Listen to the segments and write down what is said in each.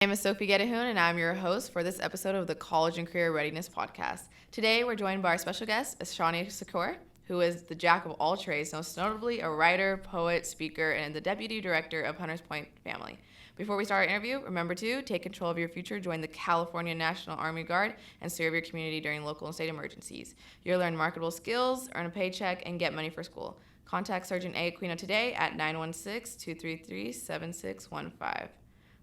My name is Sophie Gedahun, and I'm your host for this episode of the College and Career Readiness podcast. Today, we're joined by our special guest, Ashani Sakor, who is the jack of all trades, most notably a writer, poet, speaker, and the deputy director of Hunters Point Family. Before we start our interview, remember to take control of your future, join the California National Army Guard, and serve your community during local and state emergencies. You'll learn marketable skills, earn a paycheck, and get money for school. Contact Sergeant A. Aquino today at 916-233-7615.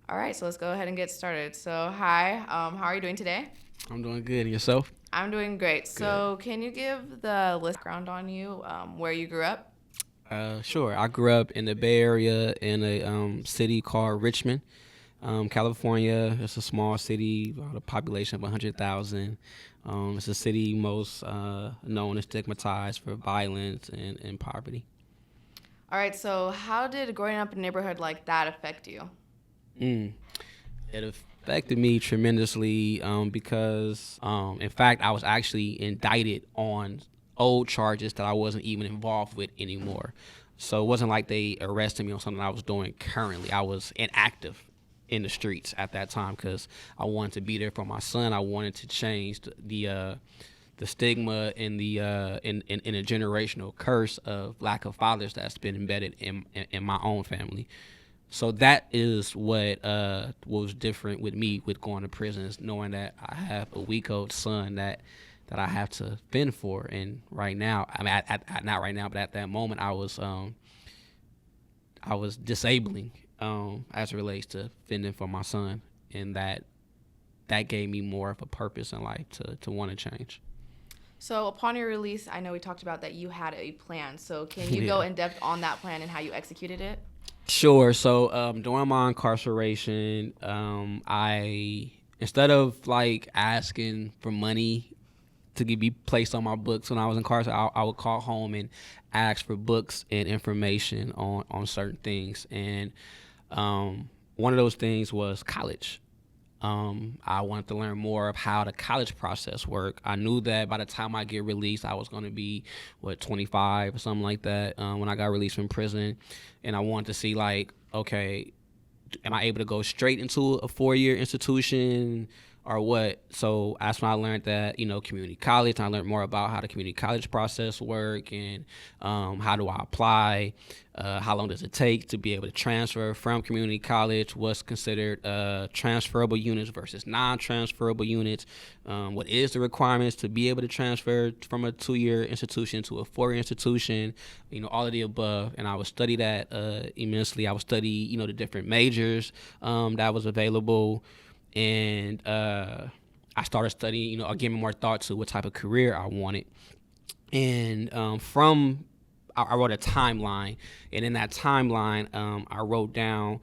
All right, so let's go ahead and get started. So, hi, how are you doing today? I'm doing good. And yourself? I'm doing great. So, can you give the background on you, where you grew up? Sure. I grew up in the Bay Area in a city called Richmond, California. It's a small city, about a population of 100,000. It's a city most known and stigmatized for violence and poverty. All right, so how did growing up in a neighborhood like that affect you? It affected me tremendously because, in fact, I was actually indicted on old charges that I wasn't even involved with anymore. So it wasn't like they arrested me on something I was doing currently. I was inactive in the streets at that time because I wanted to be there for my son. I wanted to change the stigma and the in a generational curse of lack of fathers that's been embedded in my own family. So that is what was different with me with going to prison, is knowing that I have a week-old son that I have to fend for. And right now, I mean, not right now, but at that moment, I was disabling as it relates to fending for my son, and that gave me more of a purpose in life to want to change. So upon your release, I know we talked about that you had a plan. So can you go in depth on that plan and how you executed it? Sure. So during my incarceration, I, instead of like asking for money to be placed on my books when I was incarcerated, I would call home and ask for books and information on certain things. And one of those things was college. I wanted to learn more of how the college process worked. I knew that by the time I get released, I was going to be, 25 or something like that when I got released from prison. And I wanted to see, like, okay, am I able to go straight into a 4-year institution or what? So that's when I learned that, community college. I learned more about how the community college process work and how do I apply, how long does it take to be able to transfer from community college, what's considered transferable units versus non-transferable units, what is the requirements to be able to transfer from a 2-year institution to a 4-year institution, all of the above. And I would study that immensely. I would study, the different majors that was available. And I started studying, or giving more thought to what type of career I wanted. And I wrote a timeline. And in that timeline, I wrote down,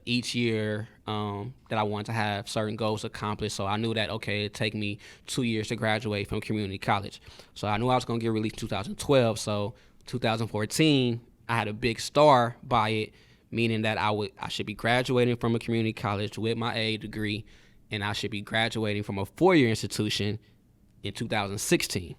each year that I wanted to have certain goals accomplished. So I knew that, okay, it'd take me 2 years to graduate from community college. So I knew I was going to get released in 2012. So 2014, I had a big star by it, meaning that I should be graduating from a community college with my AA degree, and I should be graduating from a 4-year institution in 2016.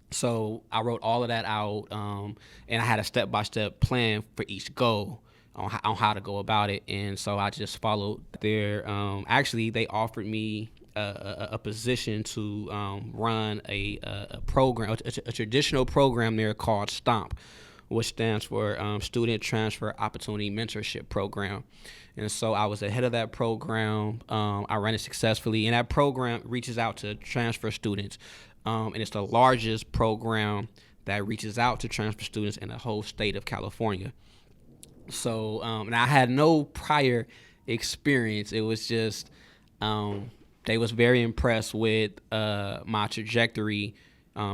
So I wrote all of that out, and I had a step-by-step plan for each goal on how to go about it. And so I just followed their, actually they offered me a position to run a program, a traditional program there called STOMP, which stands for Student Transfer Opportunity Mentorship Program. And so I was the head of that program. I ran it successfully. And that program reaches out to transfer students. And it's the largest program that reaches out to transfer students in the whole state of California. So, and I had no prior experience. It was just, they was very impressed with my trajectory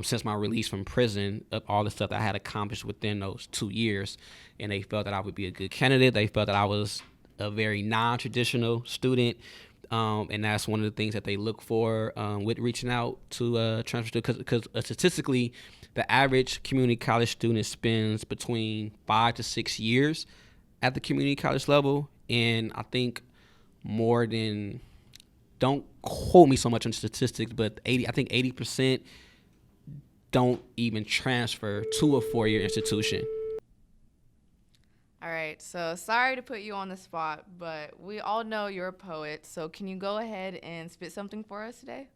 since my release from prison, of all the stuff that I had accomplished within those 2 years. And they felt that I would be a good candidate. They felt that I was a very non-traditional student. And that's one of the things that they look for with reaching out to transfer students. Because statistically, the average community college student spends between 5 to 6 years at the community college level. And I think more than, don't quote me so much on statistics, but I think 80% don't even transfer to a 4-year institution. All right, so sorry to put you on the spot, but we all know you're a poet. So can you go ahead and spit something for us today?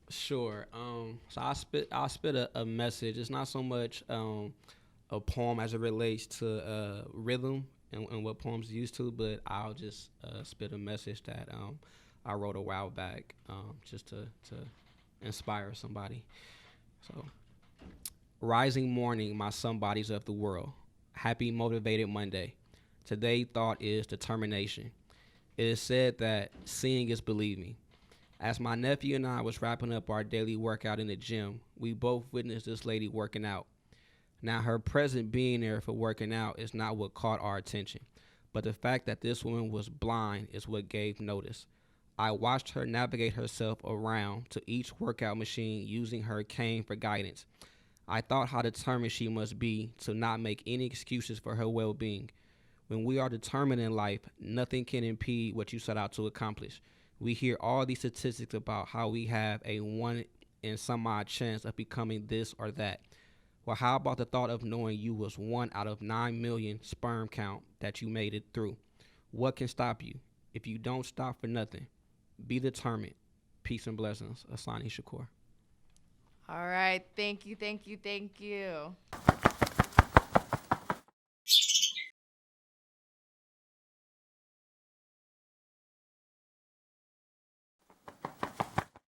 Sure. So I spit a message. It's not so much a poem as it relates to rhythm and what poems used to, but I'll just spit a message that I wrote a while back, just to inspire somebody. So, rising morning, my somebodies of the world. Happy motivated Monday. Today thought is determination. It is said that seeing is believing. As my nephew and I was wrapping up our daily workout in the gym, we both witnessed this lady working out. Now, her present being there for working out is not what caught our attention, but the fact that this woman was blind is what gave notice. I watched her navigate herself around to each workout machine using her cane for guidance. I thought how determined she must be to not make any excuses for her well being. When we are determined in life, nothing can impede what you set out to accomplish. We hear all these statistics about how we have a 1 in some odd chance of becoming this or that. Well, how about the thought of knowing you was 1 out of 9 million sperm count that you made it through? What can stop you? If you don't stop for nothing, be determined. Peace and blessings. Asani Shakur. All right, thank you, thank you, thank you.